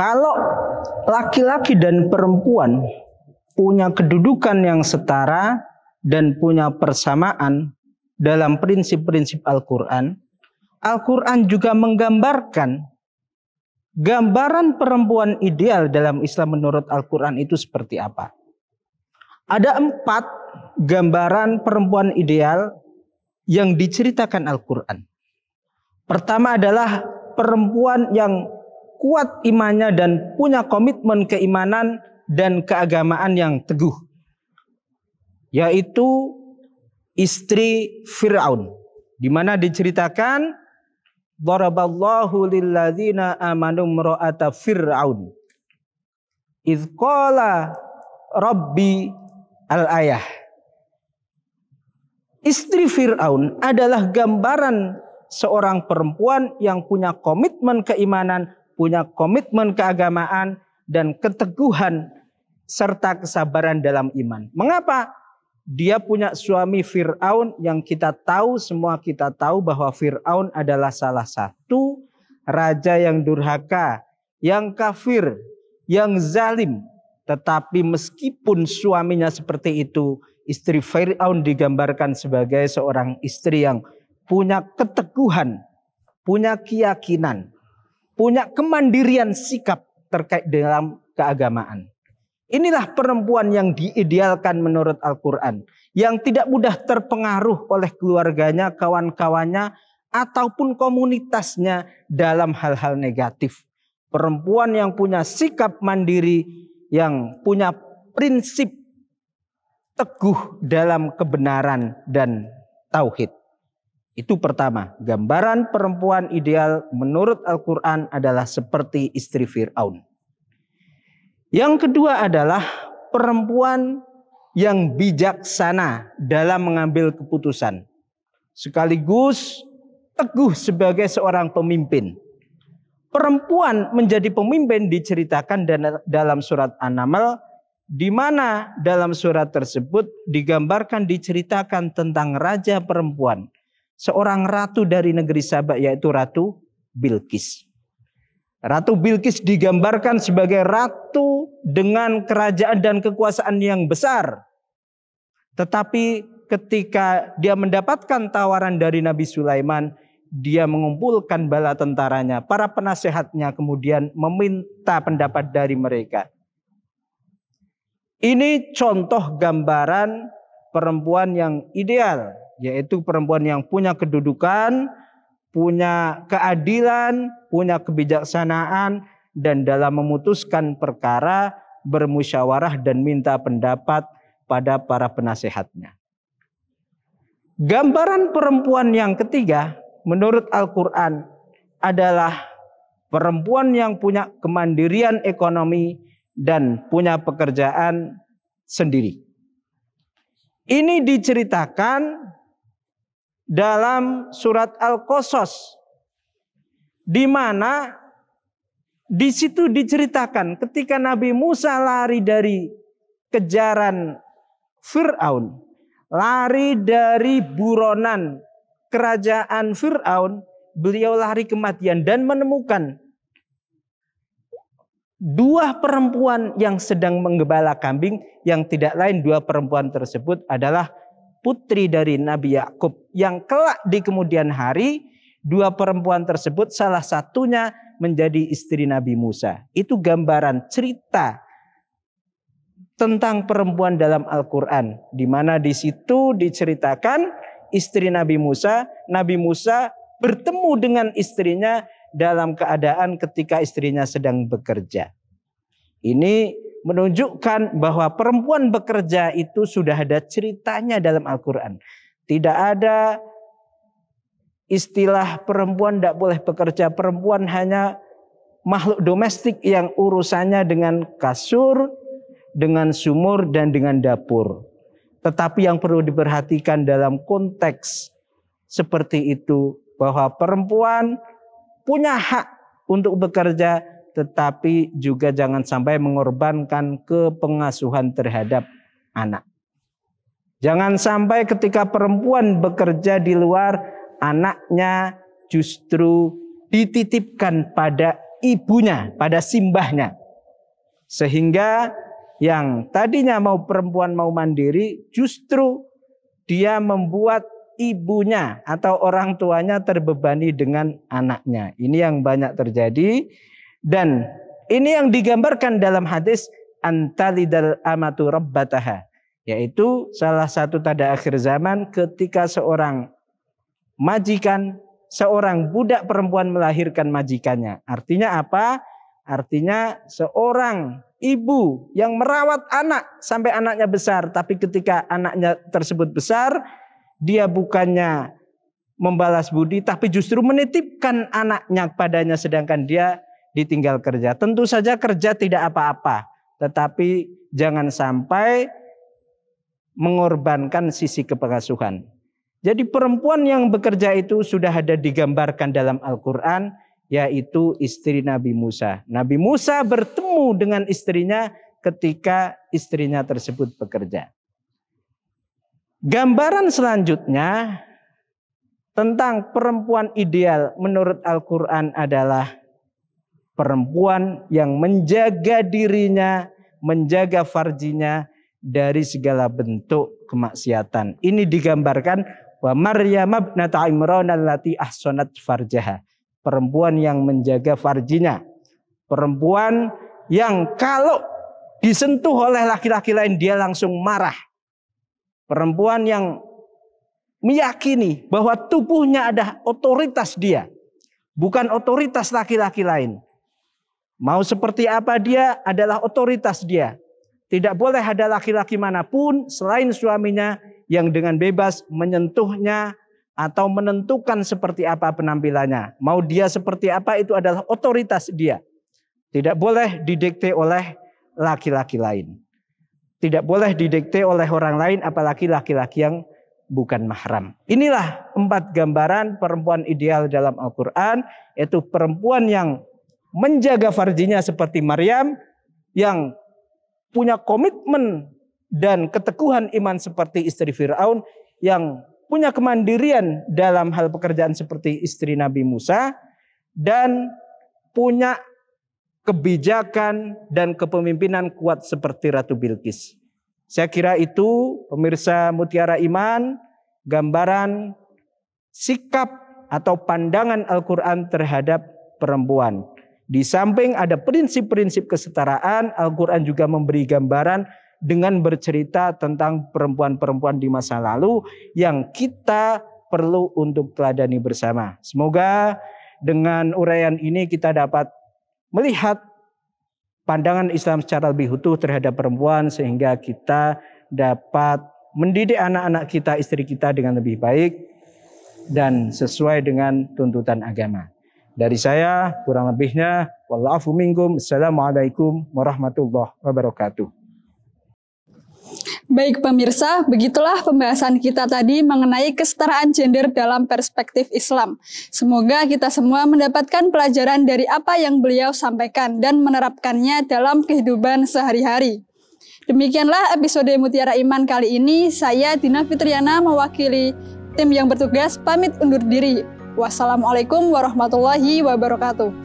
Kalau laki-laki dan perempuan punya kedudukan yang setara dan punya persamaan dalam prinsip-prinsip Al-Quran, Al-Quran juga menggambarkan gambaran perempuan ideal dalam Islam menurut Al-Quran itu seperti apa. Ada 4 gambaran perempuan ideal yang diceritakan Al-Quran. Pertama adalah perempuan yang kuat imannya dan punya komitmen keimanan dan keagamaan yang teguh, yaitu istri Fir'aun, di mana diceritakan daraballahu lilladzina amanu imra'ata Fir'aun idz qala rabbi al-ayah. Istri Fir'aun adalah gambaran seorang perempuan yang punya komitmen keimanan, punya komitmen keagamaan dan keteguhan serta kesabaran dalam iman. Mengapa? Dia punya suami Fir'aun yang semua kita tahu bahwa Fir'aun adalah salah satu raja yang durhaka, yang kafir, yang zalim. Tetapi meskipun suaminya seperti itu, istri Fir'aun digambarkan sebagai seorang istri yang punya keteguhan, punya keyakinan, punya kemandirian sikap terkait dalam keagamaan. Inilah perempuan yang diidealkan menurut Al-Quran, yang tidak mudah terpengaruh oleh keluarganya, kawan-kawannya, ataupun komunitasnya dalam hal-hal negatif. Perempuan yang punya sikap mandiri, yang punya prinsip teguh dalam kebenaran dan tauhid. Itu pertama, gambaran perempuan ideal menurut Al-Quran adalah seperti istri Fir'aun. Yang kedua adalah perempuan yang bijaksana dalam mengambil keputusan, sekaligus teguh sebagai seorang pemimpin. Perempuan menjadi pemimpin diceritakan dalam surat An-Naml, di mana dalam surat tersebut diceritakan tentang raja perempuan, seorang ratu dari negeri Saba, yaitu Ratu Bilqis. Ratu Bilqis digambarkan sebagai ratu dengan kerajaan dan kekuasaan yang besar. Tetapi ketika dia mendapatkan tawaran dari Nabi Sulaiman, dia mengumpulkan bala tentaranya, para penasehatnya, kemudian meminta pendapat dari mereka. Ini contoh gambaran perempuan yang ideal, yaitu perempuan yang punya kedudukan, punya keadilan, punya kebijaksanaan, dan dalam memutuskan perkara bermusyawarah dan minta pendapat pada para penasehatnya. Gambaran perempuan yang ketiga menurut Al-Quran adalah perempuan yang punya kemandirian ekonomi dan punya pekerjaan sendiri. Ini diceritakan dalam surat Al-Qasas, di mana di situ diceritakan ketika Nabi Musa lari dari kejaran Fir'aun, lari dari buronan kerajaan Fir'aun, beliau lari kematian dan menemukan 2 perempuan yang sedang menggembala kambing, yang tidak lain 2 perempuan tersebut adalah putri dari Nabi Yakub, yang kelak di kemudian hari 2 perempuan tersebut salah satunya menjadi istri Nabi Musa. Itu gambaran cerita tentang perempuan dalam Al-Quran, di mana di situ diceritakan istri Nabi Musa bertemu dengan istrinya dalam keadaan ketika istrinya sedang bekerja. Ini menunjukkan bahwa perempuan bekerja itu sudah ada ceritanya dalam Al-Quran. Tidak ada istilah perempuan tidak boleh bekerja. Perempuan hanya makhluk domestik yang urusannya dengan kasur, dengan sumur, dan dengan dapur. Tetapi yang perlu diperhatikan dalam konteks seperti itu, bahwa perempuan punya hak untuk bekerja, tetapi juga jangan sampai mengorbankan kepengasuhan terhadap anak. Jangan sampai ketika perempuan bekerja di luar, anaknya justru dititipkan pada ibunya, pada simbahnya. Sehingga yang tadinya mau perempuan mau mandiri, justru dia membuat ibunya atau orang tuanya terbebani dengan anaknya. Ini yang banyak terjadi, dan ini yang digambarkan dalam hadis antalidal amatu rabbataha, yaitu salah satu tanda akhir zaman ketika seorang majikan, seorang budak perempuan melahirkan majikannya. Artinya apa? Artinya seorang ibu yang merawat anak sampai anaknya besar, tapi ketika anaknya tersebut besar, dia bukannya membalas budi, tapi justru menitipkan anaknya padanya, sedangkan dia ditinggal kerja. Tentu saja kerja tidak apa-apa, tetapi jangan sampai mengorbankan sisi kepengasuhan. Jadi perempuan yang bekerja itu sudah ada digambarkan dalam Al-Quran, yaitu istri Nabi Musa. Nabi Musa bertemu dengan istrinya ketika istrinya tersebut bekerja. Gambaran selanjutnya tentang perempuan ideal menurut Al-Quran adalah perempuan yang menjaga dirinya, menjaga farjinya dari segala bentuk kemaksiatan. Ini digambarkan wa Maryam ibnata Imran allati ahsanat farjaha. Perempuan yang menjaga farjinya. Perempuan yang kalau disentuh oleh laki-laki lain dia langsung marah. Perempuan yang meyakini bahwa tubuhnya ada otoritas dia, bukan otoritas laki-laki lain. Mau seperti apa dia adalah otoritas dia. Tidak boleh ada laki-laki manapun selain suaminya yang dengan bebas menyentuhnya atau menentukan seperti apa penampilannya. Mau dia seperti apa itu adalah otoritas dia. Tidak boleh didikte oleh laki-laki lain. Tidak boleh didikte oleh orang lain, apalagi laki-laki yang bukan mahram. Inilah 4 gambaran perempuan ideal dalam Al-Quran, yaitu perempuan yang menjaga farjinya seperti Maryam, yang punya komitmen dan keteguhan iman seperti istri Fir'aun, yang punya kemandirian dalam hal pekerjaan seperti istri Nabi Musa, dan punya kebijakan dan kepemimpinan kuat seperti Ratu Bilqis. Saya kira itu pemirsa Mutiara Iman, gambaran sikap atau pandangan Al-Quran terhadap perempuan. Di samping ada prinsip-prinsip kesetaraan, Al-Quran juga memberi gambaran dengan bercerita tentang perempuan-perempuan di masa lalu yang kita perlu untuk teladani bersama. Semoga dengan uraian ini kita dapat melihat pandangan Islam secara lebih utuh terhadap perempuan, sehingga kita dapat mendidik anak-anak kita, istri kita dengan lebih baik dan sesuai dengan tuntutan agama. Dari saya kurang lebihnya, wallahu minkum. Assalamualaikum warahmatullahi wabarakatuh. Baik pemirsa, begitulah pembahasan kita tadi mengenai kesetaraan gender dalam perspektif Islam. Semoga kita semua mendapatkan pelajaran dari apa yang beliau sampaikan dan menerapkannya dalam kehidupan sehari-hari. Demikianlah episode Mutiara Iman kali ini. Saya Dina Fitriana mewakili tim yang bertugas pamit undur diri. Wassalamualaikum warahmatullahi wabarakatuh.